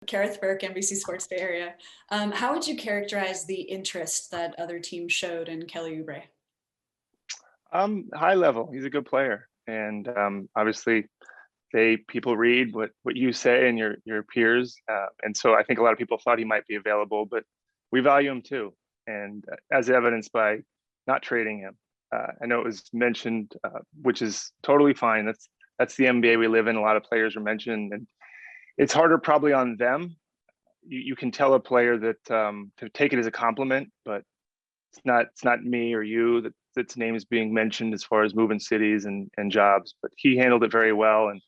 Kareth Burke, NBC Sports Bay Area. How would you characterize the interest that other teams showed in Kelly Oubre? High level. He's a good player, and obviously, people read what you say and your peers, and so I think a lot of people thought he might be available, but we value him too, and as evidenced by not trading him. I know it was mentioned, which is totally fine. That's the NBA we live in. A lot of players are mentioned, and it's harder probably on them. You can tell a player that to take it as a compliment, but it's not me or you that's name is being mentioned as far as moving cities and jobs. But he handled it very well, and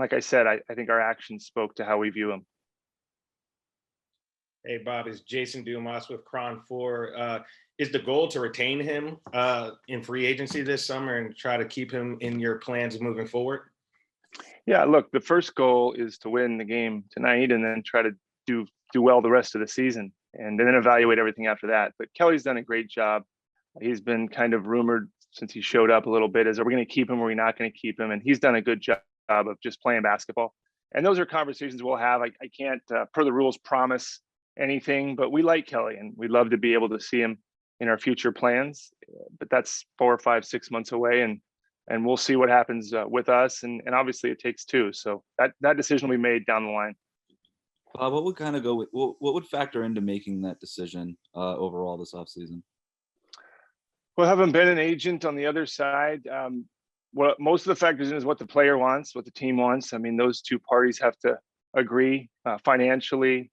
like I said, I think our actions spoke to how we view him. Hey, Bob, it's Jason Dumas with Cron 4. Is the goal to retain him in free agency this summer and try to keep him in your plans moving forward? Yeah, look, the first goal is to win the game tonight and then try to do well the rest of the season and then evaluate everything after that. But Kelly's done a great job. He's been kind of rumored since he showed up a little bit as, are we going to keep him or are we not going to keep him? And he's done a good job of just playing basketball. And those are conversations we'll have. I can't, per the rules, promise anything, but we like Kelly and we'd love to be able to see him in our future plans. But that's 4 or 5, 6 months away, and we'll see what happens with us. And obviously it takes two. So that decision will be made down the line. What would kind of go with, what would factor into making that decision overall this offseason? Well, having been an agent on the other side, what most of the factors in is what the player wants, what the team wants. I mean, those two parties have to agree financially,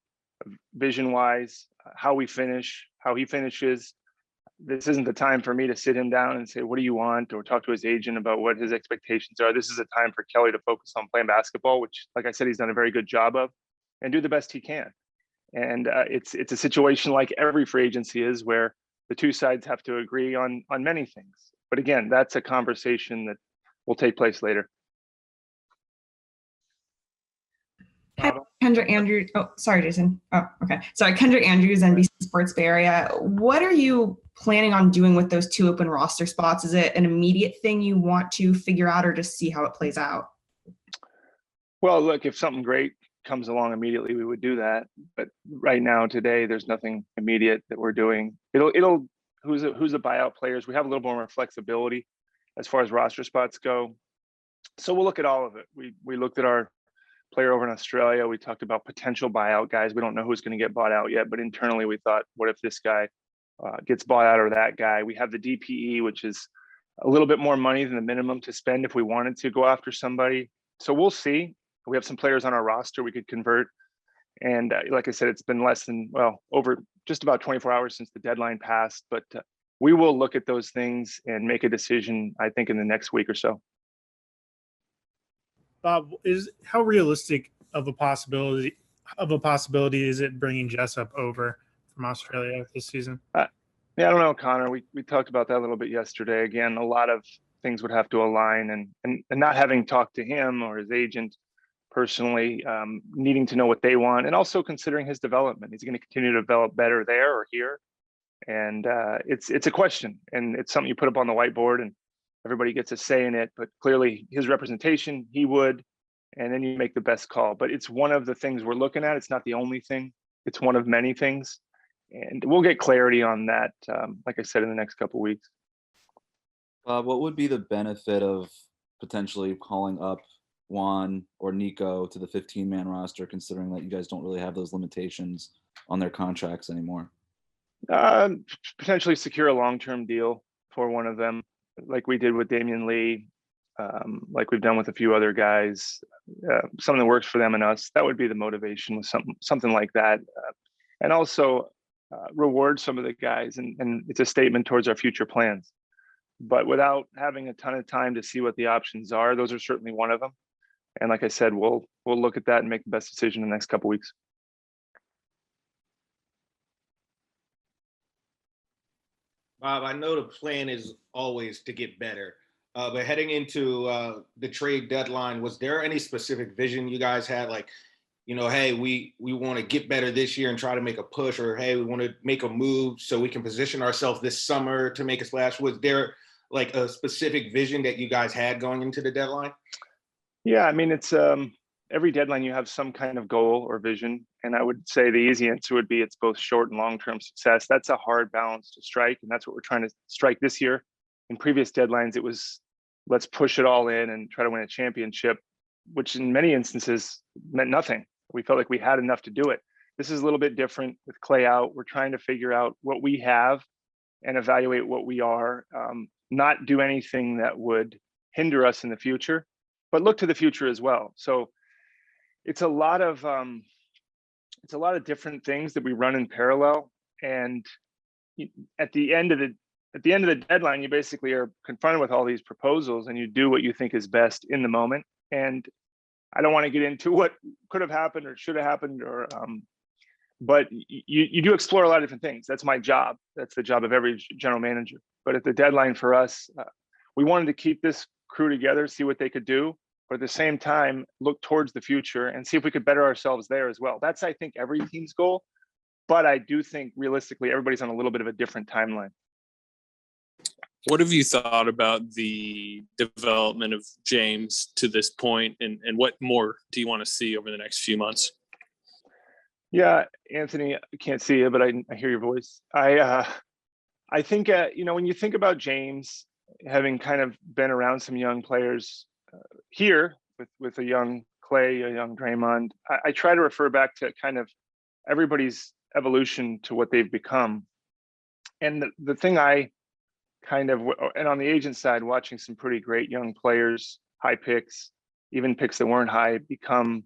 vision-wise, how we finish, how he finishes. This isn't the time for me to sit him down and say, what do you want? Or talk to his agent about what his expectations are. This is a time for Kelly to focus on playing basketball, which, like I said, he's done a very good job of, and do the best he can. And it's a situation like every free agency is, where the two sides have to agree on many things. But again, that's a conversation that will take place later. Hi, Kendra Andrews. Oh, sorry, Jason. Oh, okay. Sorry, Kendra Andrews, NBC Sports Bay Area. What are you planning on doing with those 2 open roster spots? Is it an immediate thing you want to figure out, or just see how it plays out? Well, look, if something great comes along immediately, we would do that. But right now, today, there's nothing immediate that we're doing. It'll who's the buyout players. We have a little more flexibility as far as roster spots go. So we'll look at all of it. We looked at our player over in Australia. We talked about potential buyout guys. We don't know who's going to get bought out yet, but internally we thought, what if this guy gets bought out, or that guy? We have the DPE, which is a little bit more money than the minimum to spend if we wanted to go after somebody. So we'll see. We have some players on our roster we could convert. And like I said, it's been over just about 24 hours since the deadline passed, but we will look at those things and make a decision, I think, in the next week or so. Bob, how realistic of a possibility is it bringing Jessup over from Australia this season? Yeah, I don't know, Connor. We talked about that a little bit yesterday. Again, a lot of things would have to align, and not having talked to him or his agent personally, needing to know what they want, and also considering his development. He's going to continue to develop better there or here, and it's a question, and it's something you put up on the whiteboard, and everybody gets a say in it. But clearly, his representation, he would, and then you make the best call. But it's one of the things we're looking at. It's not the only thing. It's one of many things, and we'll get clarity on that, like I said, in the next couple of weeks. What would be the benefit of potentially calling up Juan or Nico to the 15-man roster, considering that you guys don't really have those limitations on their contracts anymore? Potentially secure a long-term deal for one of them, like we did with Damian Lee, like we've done with a few other guys. Something that works for them and us. That would be the motivation, with something like that, and also reward some of the guys, and it's a statement towards our future plans. But without having a ton of time to see what the options are, those are certainly one of them. And like I said, we'll look at that and make the best decision in the next couple of weeks. Bob, I know the plan is always to get better, but heading into the trade deadline, was there any specific vision you guys had? Like, hey, we want to get better this year and try to make a push, or hey, we want to make a move so we can position ourselves this summer to make a splash? Was there like a specific vision that you guys had going into the deadline? Yeah, I mean, it's every deadline you have some kind of goal or vision. And I would say the easy answer would be it's both short and long-term success. That's a hard balance to strike. And that's what we're trying to strike this year. In previous deadlines, it was let's push it all in and try to win a championship, which in many instances meant nothing. We felt like we had enough to do it. This is a little bit different with Clay out. We're trying to figure out what we have and evaluate what we are, not do anything that would hinder us in the future, but look to the future as well. So it's a lot of different things that we run in parallel. And at the end of the deadline, you basically are confronted with all these proposals, and you do what you think is best in the moment. And I don't want to get into what could have happened or should have happened, or but you do explore a lot of different things. That's my job. That's the job of every general manager. But at the deadline for us, we wanted to keep this crew together, see what they could do, but at the same time, look towards the future and see if we could better ourselves there as well. That's, I think, every team's goal. But I do think realistically, everybody's on a little bit of a different timeline. What have you thought about the development of James to this point, and what more do you want to see over the next few months? Yeah, Anthony, I can't see you, but I hear your voice. I think, when you think about James, having kind of been around some young players here with a young Clay, a young Draymond, I try to refer back to kind of everybody's evolution to what they've become. And the thing I kind of, and on the agent side, watching some pretty great young players, high picks, even picks that weren't high, become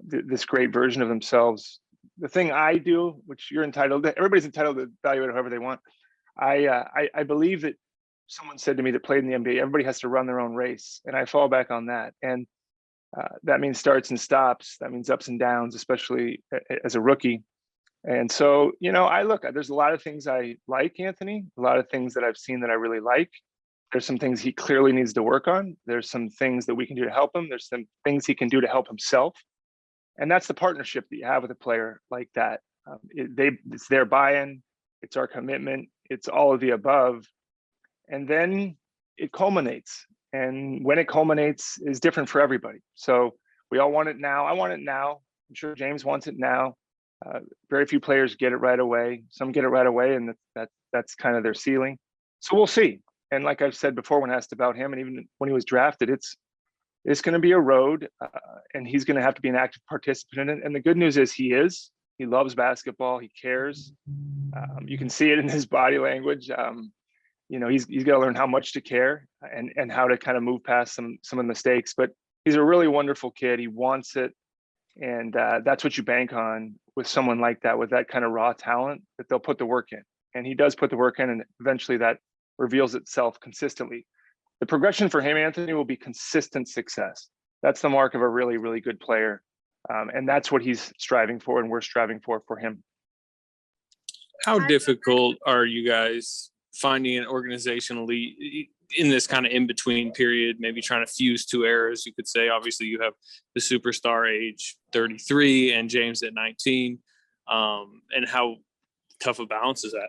this great version of themselves. The thing I do, which you're entitled to, everybody's entitled to evaluate however they want. I believe that someone said to me that played in the NBA, everybody has to run their own race. And I fall back on that. And that means starts and stops. That means ups and downs, especially as a rookie. And so, there's a lot of things I like, Anthony, a lot of things that I've seen that I really like. There's some things he clearly needs to work on. There's some things that we can do to help him. There's some things he can do to help himself. And that's the partnership that you have with a player like that. It's their buy-in, it's our commitment, it's all of the above. And then it culminates. And when it culminates is different for everybody. So we all want it now. I want it now. I'm sure James wants it now. Very few players get it right away. Some get it right away, and that's kind of their ceiling. So we'll see. And like I've said before, when asked about him, and even when he was drafted, it's going to be a road, and he's going to have to be an active participant in it. And the good news is he is. He loves basketball. He cares. You can see it in his body language. He's got to learn how much to care and how to kind of move past some of the mistakes. But he's a really wonderful kid. He wants it. And that's what you bank on with someone like that, with that kind of raw talent, that they'll put the work in. And he does put the work in, and eventually that reveals itself consistently. The progression for him, Anthony, will be consistent success. That's the mark of a really, really good player. And that's what he's striving for, and we're striving for him. How difficult are you guys finding an organizationally in this kind of in-between period, maybe trying to fuse two eras, you could say? Obviously, you have the superstar age 33 and James at 19. And how tough a balance is that?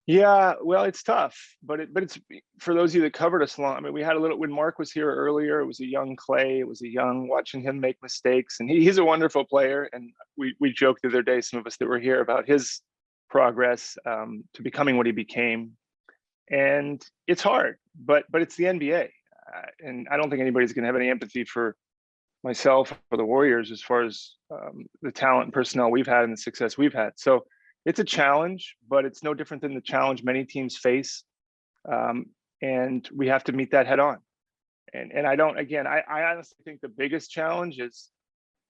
Yeah, well, it's tough, but it's for those of you that covered us long. I mean, we had a little, when Mark was here earlier, it was a young Clay, it was a young, watching him make mistakes, and he's a wonderful player. And we joked the other day, some of us that were here, about his progress to becoming what he became. And it's hard, but it's the NBA. And I don't think anybody's going to have any empathy for myself or the Warriors as far as the talent and personnel we've had and the success we've had. So it's a challenge, but it's no different than the challenge many teams face. And we have to meet that head on. And I honestly think the biggest challenge is,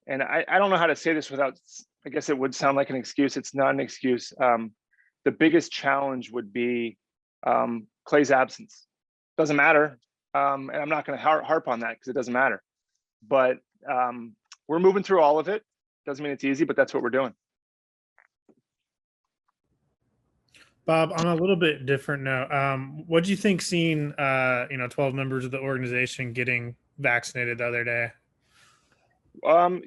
and I don't know how to say this without, I guess it would sound like an excuse. It's not an excuse. The biggest challenge would be Clay's absence. Doesn't matter. And I'm not going to harp on that because it doesn't matter. But we're moving through all of it. Doesn't mean it's easy, but that's what we're doing. Bob, on a little bit different note, what do you think seeing 12 members of the organization getting vaccinated the other day?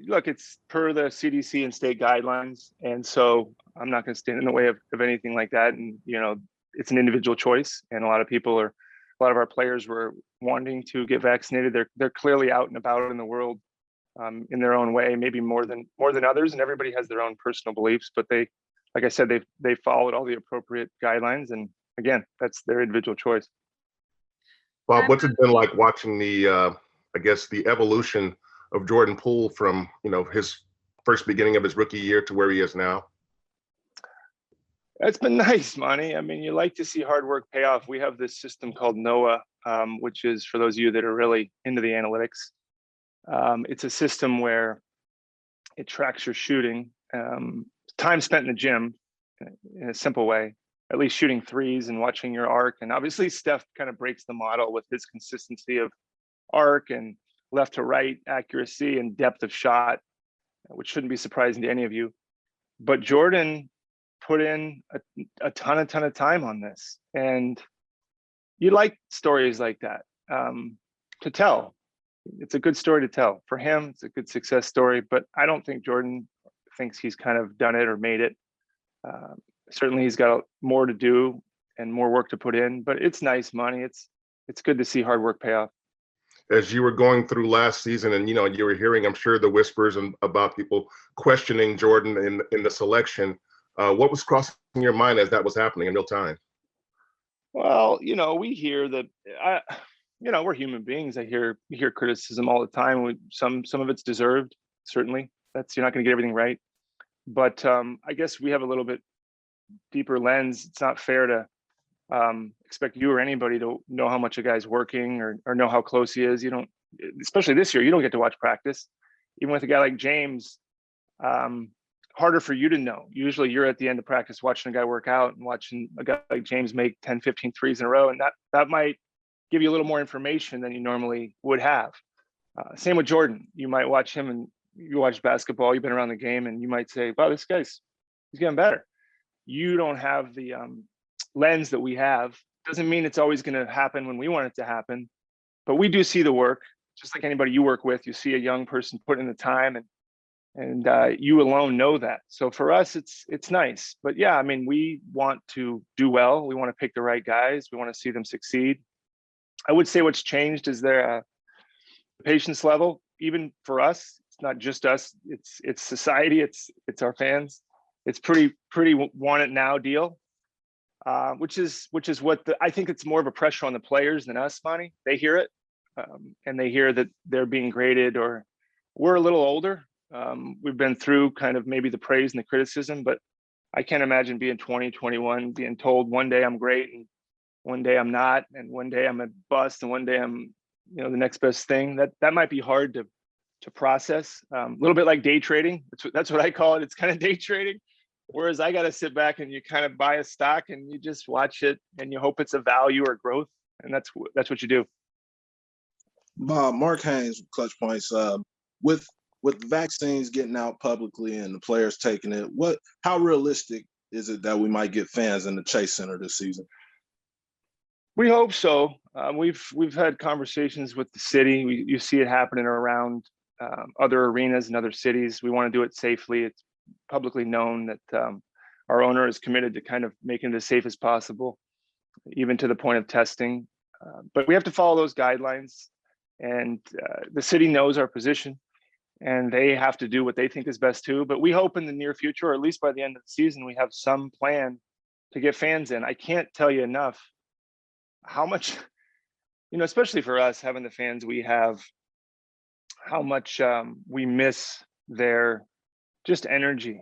Look, it's per the CDC and state guidelines, and so I'm not going to stand in the way of anything like that. And it's an individual choice, and a lot of people are a lot of our players were wanting to get vaccinated. They're clearly out and about in the world in their own way, maybe more than others, and everybody has their own personal beliefs. But they, like I said, they followed all the appropriate guidelines, and again, that's their individual choice. Bob, what's it been like watching the, I guess, the evolution of Jordan Poole from, his first beginning of his rookie year to where he is now? It's been nice, Monty. I mean, you like to see hard work pay off. We have this system called NOAA, which is, for those of you that are really into the analytics, it's a system where it tracks your shooting, time spent in the gym in a simple way, at least shooting threes and watching your arc. And obviously Steph kind of breaks the model with his consistency of arc and left to right accuracy and depth of shot, which shouldn't be surprising to any of you. But Jordan put in a ton of time on this. And you like stories like that to tell. It's a good story to tell. For him, it's a good success story, but I don't think Jordan thinks he's kind of done it or made it. Certainly he's got more to do and more work to put in, but it's nice money. It's good to see hard work pay off. As you were going through last season and, you were hearing, I'm sure, the whispers about people questioning Jordan in the selection, what was crossing your mind as that was happening in real time? Well, we hear that, we're human beings. You hear criticism all the time. Some of it's deserved, certainly. You're not going to get everything right. But I guess we have a little bit deeper lens. It's not fair to expect you or anybody to know how much a guy's working or know how close he is. You don't, especially this year, you don't get to watch practice. Even with a guy like James, harder for you to know. Usually you're at the end of practice watching a guy work out and watching a guy like James make 10, 15 threes in a row. And that might give you a little more information than you normally would have. Same with Jordan. You might watch him and you watch basketball, you've been around the game, and you might say, wow, he's getting better. You don't have the lens that we have. Doesn't mean it's always going to happen when we want it to happen, but we do see the work. Just like anybody you work with, you see a young person put in the time, and you alone know that. So for us, it's nice. But yeah, I mean, we want to do well. We want to pick the right guys. We want to see them succeed. I would say what's changed is their patience level, even for us. It's not just us. It's society. It's our fans. It's pretty want it now deal, which is what I think it's more of a pressure on the players than us, Monty. They hear it, and they hear that they're being graded, or we're a little older. We've been through kind of maybe the praise and the criticism, but I can't imagine being 20, 21, being told one day I'm great and one day I'm not, and one day I'm a bust, and one day I'm the next best thing. That might be hard to process. A little bit like day trading. That's what I call it. It's kind of day trading. Whereas I got to sit back and you kind of buy a stock and you just watch it and you hope it's a value or growth. And that's what you do. Mark Haynes, Clutch Points. With vaccines getting out publicly and the players taking it, how realistic is it that we might get fans in the Chase Center this season? We hope so. We've had conversations with the city. You see it happening around other arenas in other cities. We want to do it safely. It's publicly known that our owner is committed to kind of making it as safe as possible, even to the point of testing. But we have to follow those guidelines, and the city knows our position, and they have to do what they think is best too. But we hope in the near future, or at least by the end of the season, we have some plan to get fans in. I can't tell you enough how much, especially for us having the fans we have, how much we miss their just energy,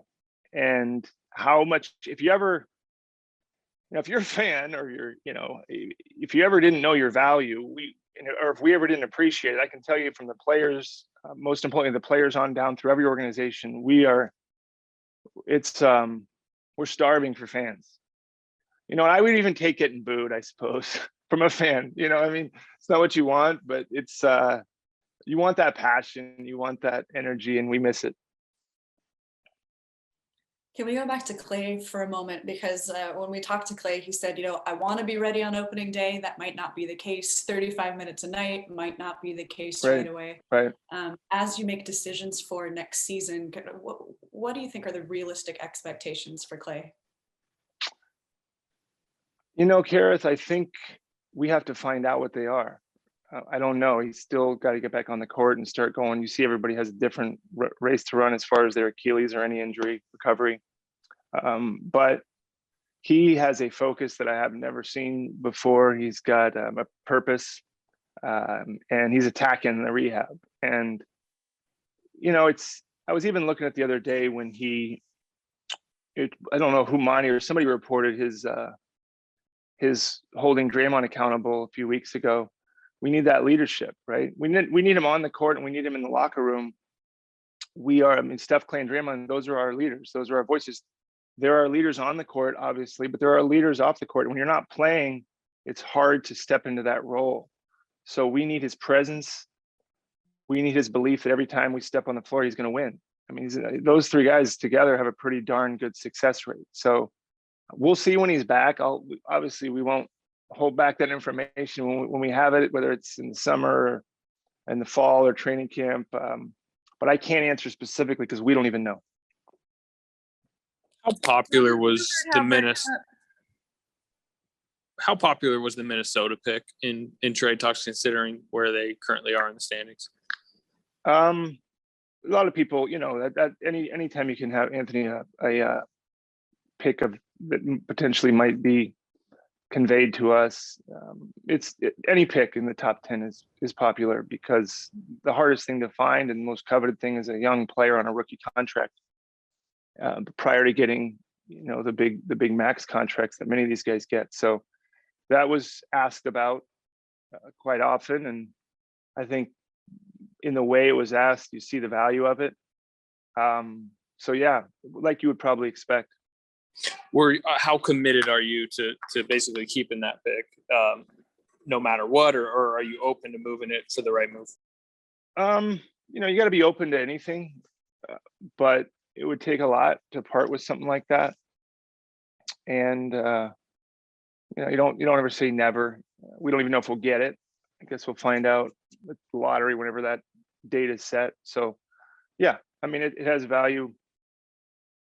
and how much, if you're a fan, or if you ever didn't know your value, or if we ever didn't appreciate it, I can tell you from the players, most importantly, the players on down through every organization, we're starving for fans. I would even take getting booed, I suppose, from a fan. It's not what you want, but it's you want that passion, you want that energy, and we miss it. Can we go back to Clay for a moment? Because when we talked to Clay, he said, I want to be ready on opening day. That might not be the case. 35 minutes a night might not be the case right away. Right. As you make decisions for next season, what do you think are the realistic expectations for Clay? Kareth, I think we have to find out what they are. I don't know. He's still got to get back on the court and start going. You see, everybody has a different race to run as far as their Achilles or any injury recovery. But he has a focus that I have never seen before. He's got a purpose, and he's attacking the rehab. And, you know, I was even looking at the other day when I don't know who, Monty or somebody reported his holding Draymond accountable a few weeks ago. We need that leadership, right? We need him on the court, and we need him in the locker room. Steph, Clay, and Draymond, those are our leaders. Those are our voices. There are leaders on the court, obviously, but there are leaders off the court. When you're not playing, it's hard to step into that role. So we need his presence. We need his belief that every time we step on the floor, he's going to win. I mean, those three guys together have a pretty darn good success rate. So we'll see when he's back. Obviously, we won't hold back that information when we have it, whether it's in the summer or in the fall or training camp. But I can't answer specifically because we don't even know. How popular was the Minnesota pick in trade talks, considering where they currently are in the standings? A lot of people, you know, that anytime you can have Anthony a pick of that potentially might be conveyed to us, any pick in the top 10 is popular, because the hardest thing to find and most coveted thing is a young player on a rookie contract. Prior to getting, you know, the big max contracts that many of these guys get. So that was asked about quite often, and I think in the way it was asked, you see the value of it. So yeah, like you would probably expect. How committed are you to basically keeping that pick, no matter what, or are you open to moving it for the right move? You know, you got to be open to anything, but it would take a lot to part with something like that. And you know, you don't ever say never. We don't even know if we'll get it. I guess we'll find out with the lottery whenever that date is set. So yeah, I mean, it has value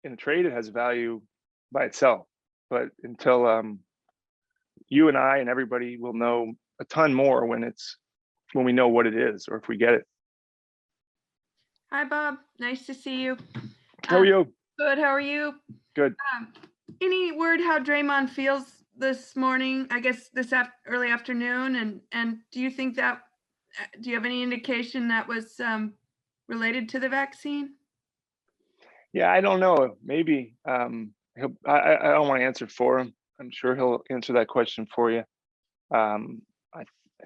in a trade. It has value by itself, but until you and I and everybody will know a ton more when we know what it is, or if we get it. Hi, Bob. Nice to see you. How are you? Good. How are you? Good. Any word how Draymond feels this morning? I guess this early afternoon, and do you think that? Do you have any indication that was related to the vaccine? Yeah, I don't know. Maybe. I don't want to answer for him. I'm sure he'll answer that question for you. I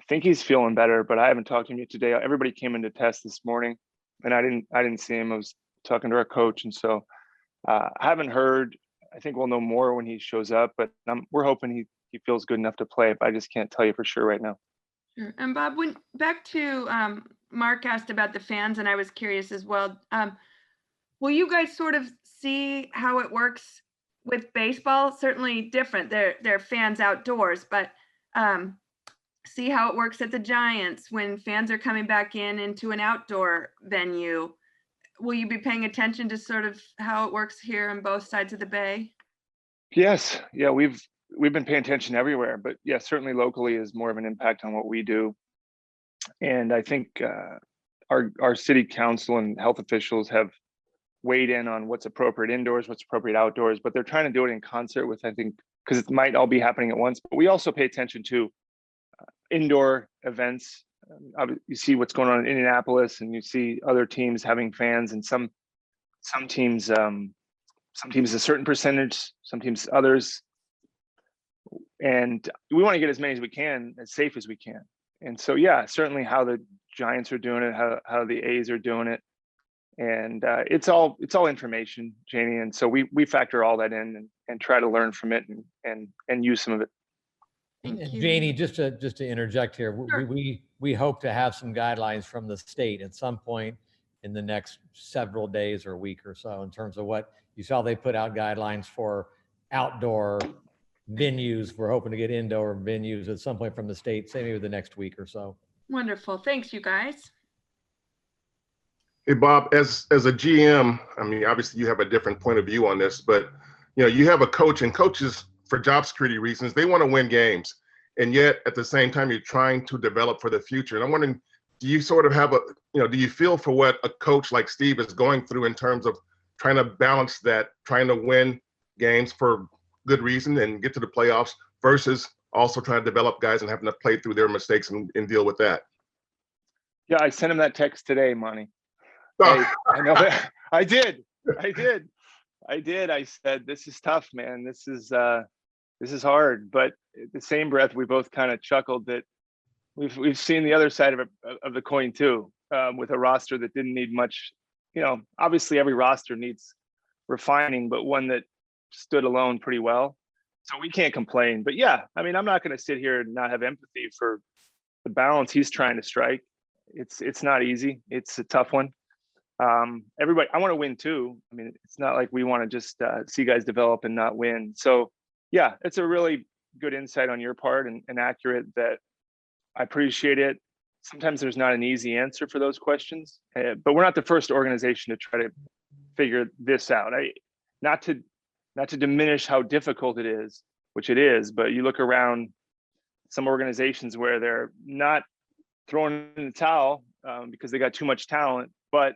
think he's feeling better, but I haven't talked to him yet today. Everybody came in to test this morning, and I didn't see him. I was talking to our coach, and so I haven't heard. I think we'll know more when he shows up, but we're hoping he feels good enough to play, but I just can't tell you for sure right now. Sure. And Bob, back to Mark asked about the fans, and I was curious as well. Will you guys sort of see how it works with baseball? Certainly different. They're fans outdoors, but see how it works at the Giants when fans are coming back into an outdoor venue. Will you be paying attention to sort of how it works here on both sides of the bay? Yes. Yeah, we've been paying attention everywhere, but yeah, certainly locally is more of an impact on what we do. And I think our city council and health officials have weighed in on what's appropriate indoors, what's appropriate outdoors, but they're trying to do it in concert with, I think, because it might all be happening at once. But we also pay attention to indoor events. You see what's going on in Indianapolis, and you see other teams having fans, and some teams a certain percentage, some teams others. And we want to get as many as we can, as safe as we can. And so, yeah, certainly how the Giants are doing it, how the A's are doing it. And it's all information, Janie. And so we factor all that in and try to learn from it and use some of it. Thank you. Janie, just to interject here, Sure. we hope to have some guidelines from the state at some point in the next several days or week or so, in terms of what you saw. They put out guidelines for outdoor venues. We're hoping to get indoor venues at some point from the state, say maybe the next week or so. Wonderful. Thanks, you guys. Hey, Bob, as a GM, I mean, obviously you have a different point of view on this, but you know, you have a coach, and coaches, for job security reasons, they want to win games. and yet at the same time, you're trying to develop for the future. And I'm wondering, do you sort of have do you feel for what a coach like Steve is going through in terms of trying to balance that, trying to win games for good reason and get to the playoffs versus also trying to develop guys and having to play through their mistakes and deal with that? Yeah, I sent him that text today, Monty. Hey, I know that. I did. I said, this is tough, man. This is hard. But at the same breath, we both kind of chuckled that we've seen the other side of the coin too, with a roster that didn't need much. Obviously every roster needs refining, but one that stood alone pretty well. So we can't complain. But yeah, I mean, I'm not going to sit here and not have empathy for the balance he's trying to strike. It's not easy. It's a tough one. Everybody, I want to win too. I mean, it's not like we want to just see guys develop and not win. So yeah, it's a really good insight on your part and accurate. That I appreciate it. Sometimes there's not an easy answer for those questions, but we're not the first organization to try to figure this out. Not to diminish how difficult it is, which it is, but you look around some organizations where they're not throwing in the towel because they got too much talent, but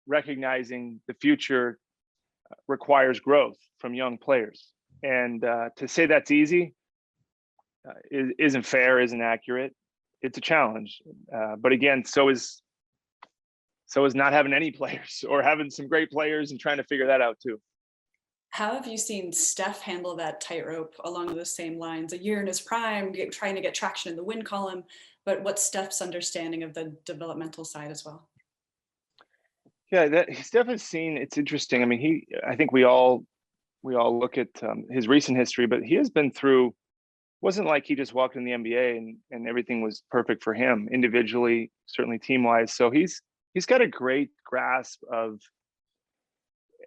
recognizing the future requires growth from young players. And to say that's easy isn't fair, isn't accurate. It's a challenge. But again, so is not having any players or having some great players and trying to figure that out too. How have you seen Steph handle that tightrope along those same lines? A year in his prime, trying to get traction in the win column, but what's Steph's understanding of the developmental side as well? Yeah, Steph has seen. It's interesting. I mean, I think we all look at his recent history, but he has been through. Wasn't like he just walked in the NBA and everything was perfect for him individually, certainly team wise. So he's got a great grasp of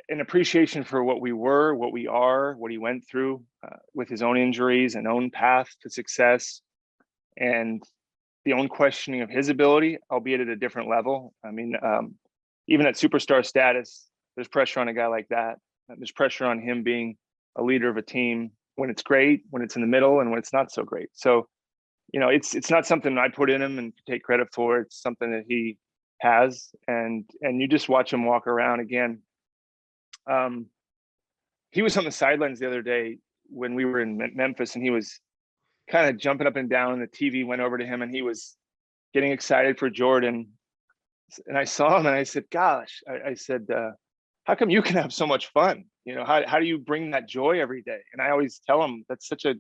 an appreciation for what we were, what we are, what he went through with his own injuries and own path to success, and the own questioning of his ability, albeit at a different level. I mean, even at superstar status, there's pressure on a guy like that. There's pressure on him being a leader of a team when it's great, when it's in the middle, and when it's not so great. So, it's not something I put in him and take credit for. It's something that he has, and you just watch him walk around again. He was on the sidelines the other day when we were in Memphis, and he was kind of jumping up and down, and the TV went over to him and he was getting excited for Jordan. And I saw him and I said, gosh, I said, how come you can have so much fun? How do you bring that joy every day? And I always tell him that's such a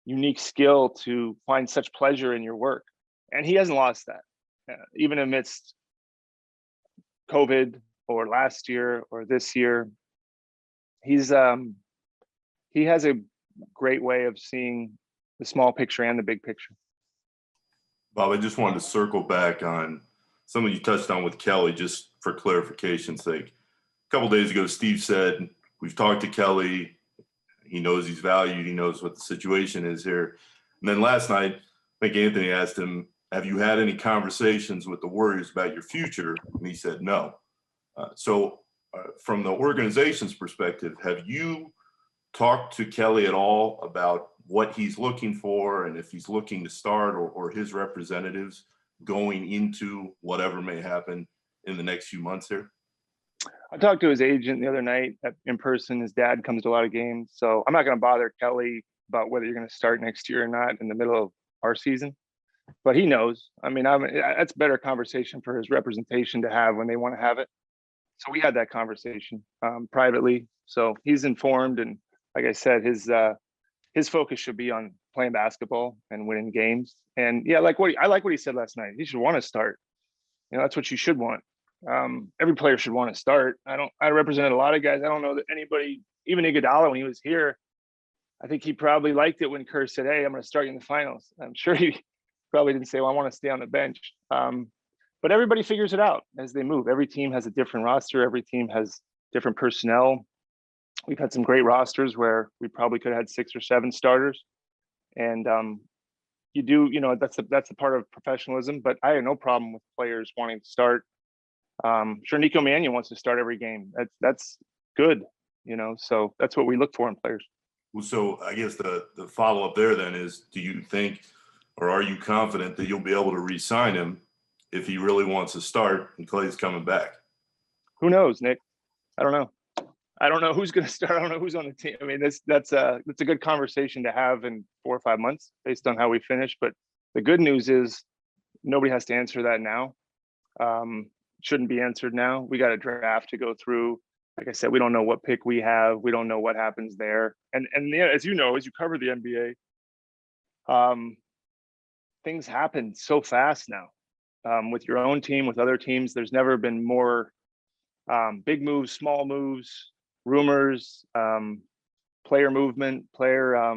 unique skill to find such pleasure in your work. And he hasn't lost that, even amidst COVID or last year or this year. He has a great way of seeing the small picture and the big picture. Bob, I just wanted to circle back on something you touched on with Kelly, just for clarification's sake. A couple days ago, Steve said, we've talked to Kelly. He knows he's valued. He knows what the situation is here. And then last night, I think Anthony asked him, have you had any conversations with the Warriors about your future? And he said, no. So from the organization's perspective, have you talked to Kelly at all about what he's looking for and if he's looking to start or his representatives going into whatever may happen in the next few months here? I talked to his agent the other night in person. His dad comes to a lot of games. So I'm not going to bother Kelly about whether you're going to start next year or not in the middle of our season. But he knows. I mean, that's a better conversation for his representation to have when they want to have it. So we had that conversation privately. So he's informed. And like I said, his focus should be on playing basketball and winning games. And yeah, I like what he said last night. He should want to start. That's what you should want. Every player should want to start. I represented a lot of guys. I don't know that anybody, even Iguodala, when he was here, I think he probably liked it when Kerr said, hey, I'm going to start you in the finals. I'm sure he probably didn't say, well, I want to stay on the bench. But everybody figures it out as they move. Every team has a different roster. Every team has different personnel. We've had some great rosters where we probably could have had 6 or 7 starters. And that's a part of professionalism, but I have no problem with players wanting to start. Sure, Nico Mannion wants to start every game. That's good, so that's what we look for in players. Well, so I guess the follow-up there then is, do you think, or are you confident that you'll be able to re-sign him if he really wants to start and Clay's coming back? Who knows, Nick? I don't know. I don't know who's going to start. I don't know who's on the team. I mean, that's a good conversation to have in 4 or 5 months based on how we finish. But the good news is nobody has to answer that now. Shouldn't be answered now. We got a draft to go through. Like I said, we don't know what pick we have. We don't know what happens there. And yeah, as you know, as you cover the NBA, things happen so fast now. With your own team, with other teams, there's never been more big moves, small moves, rumors, player movement, player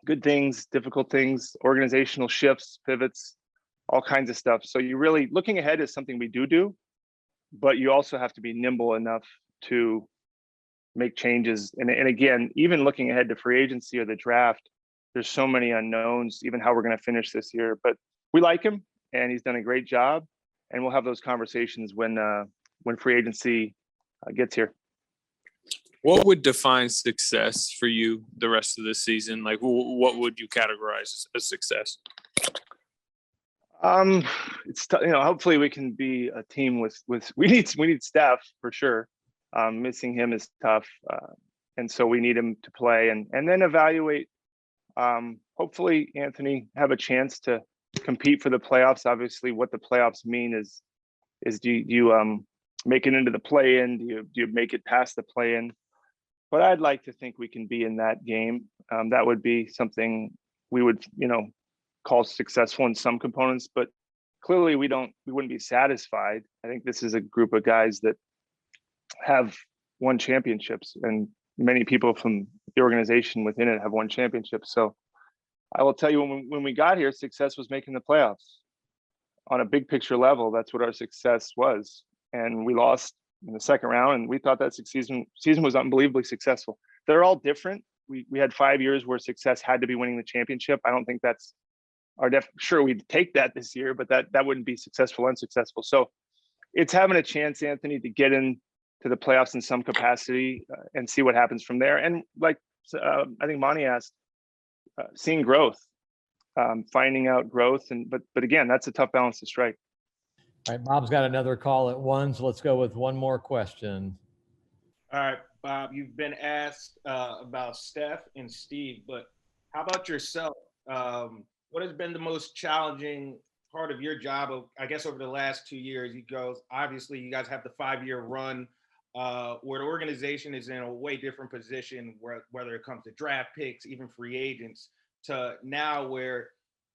good things, difficult things, organizational shifts, pivots, all kinds of stuff. So you really, looking ahead is something we do, but you also have to be nimble enough to make changes. And again, even looking ahead to free agency or the draft, there's so many unknowns, even how we're going to finish this year. But we like him, and he's done a great job. And we'll have those conversations when free agency gets here. What would define success for you the rest of this season? Like, what would you categorize as success? It's hopefully we can be a team with we need Steph for sure. Missing him is tough, and so we need him to play and then evaluate. Hopefully Anthony have a chance to compete for the playoffs. Obviously, what the playoffs mean is do you make it into the play-in? Do you make it past the play-in? But I'd like to think we can be in that game. That would be something we would call successful in some components, but clearly we wouldn't be satisfied. I think this is a group of guys that have won championships, and many people from the organization within it have won championships. So I will tell you, when we got here, success was making the playoffs. On a big picture level, that's what our success was. And we lost in the second round, and we thought that season was unbelievably successful. They're all different. We had 5 years where success had to be winning the championship. I don't think that's sure we'd take that this year, but that wouldn't be successful, unsuccessful. So it's having a chance, Anthony, to get into the playoffs in some capacity and see what happens from there. And like I think Monty asked, seeing growth, finding out growth. But again, that's a tough balance to strike. All right, Bob's got another call at 1, so let's go with one more question. All right, Bob, you've been asked about Steph and Steve, but how about yourself? What has been the most challenging part of your job, I guess, over the last 2 years? Obviously, you guys have the 5-year run where the organization is in a way different position, whether it comes to draft picks, even free agents, to now where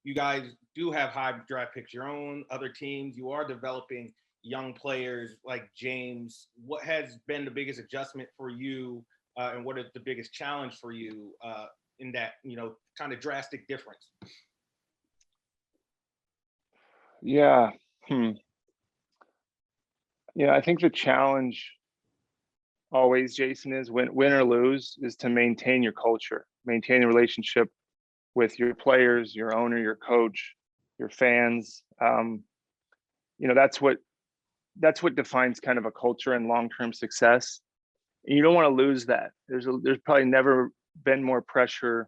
you guys do have high draft picks, your own, other teams, you are developing young players like James. What has been the biggest adjustment for you and what is the biggest challenge for you in that, kind of drastic difference? Yeah. I think the challenge always, Jason, is win or lose, is to maintain your culture, maintain the relationship with your players, your owner, your coach, your fans. That's what defines kind of a culture and long-term success. And you don't want to lose that. There's probably never been more pressure.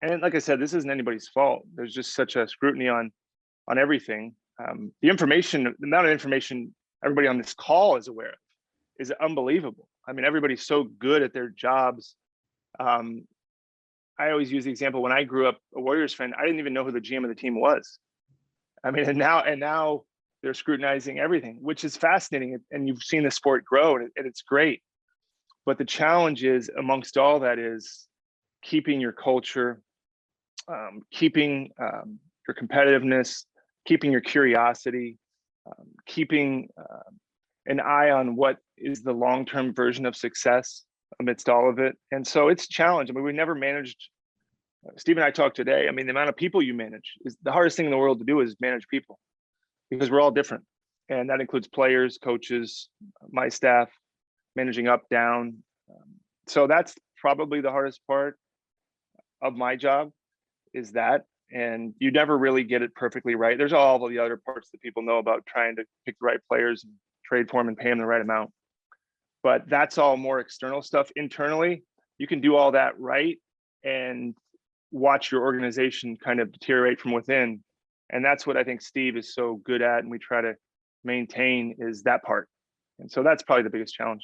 And like I said, this isn't anybody's fault. There's just such a scrutiny on everything. The amount of information everybody on this call is aware of is unbelievable. I mean, everybody's so good at their jobs. I always use the example, when I grew up a Warriors fan, I didn't even know who the GM of the team was. I mean, and now they're scrutinizing everything, which is fascinating. And you've seen the sport grow, and it's great. But the challenge is, amongst all that, is keeping your culture, keeping your competitiveness, keeping your curiosity, keeping an eye on what is the long-term version of success amidst all of it. And so it's a challenge. I mean, we never managed, Steve and I talked today, I mean, the amount of people you manage is the hardest thing in the world to do, is manage people, because we're all different. And that includes players, coaches, my staff, managing up, down. So that's probably the hardest part of my job, is that. And you never really get it perfectly right. There's all of the other parts that people know about, trying to pick the right players and trade for them and pay them the right amount. But that's all more external stuff. Internally, you can do all that right and watch your organization kind of deteriorate from within. And that's what I think Steve is so good at, and we try to maintain, is that part. And so that's probably the biggest challenge.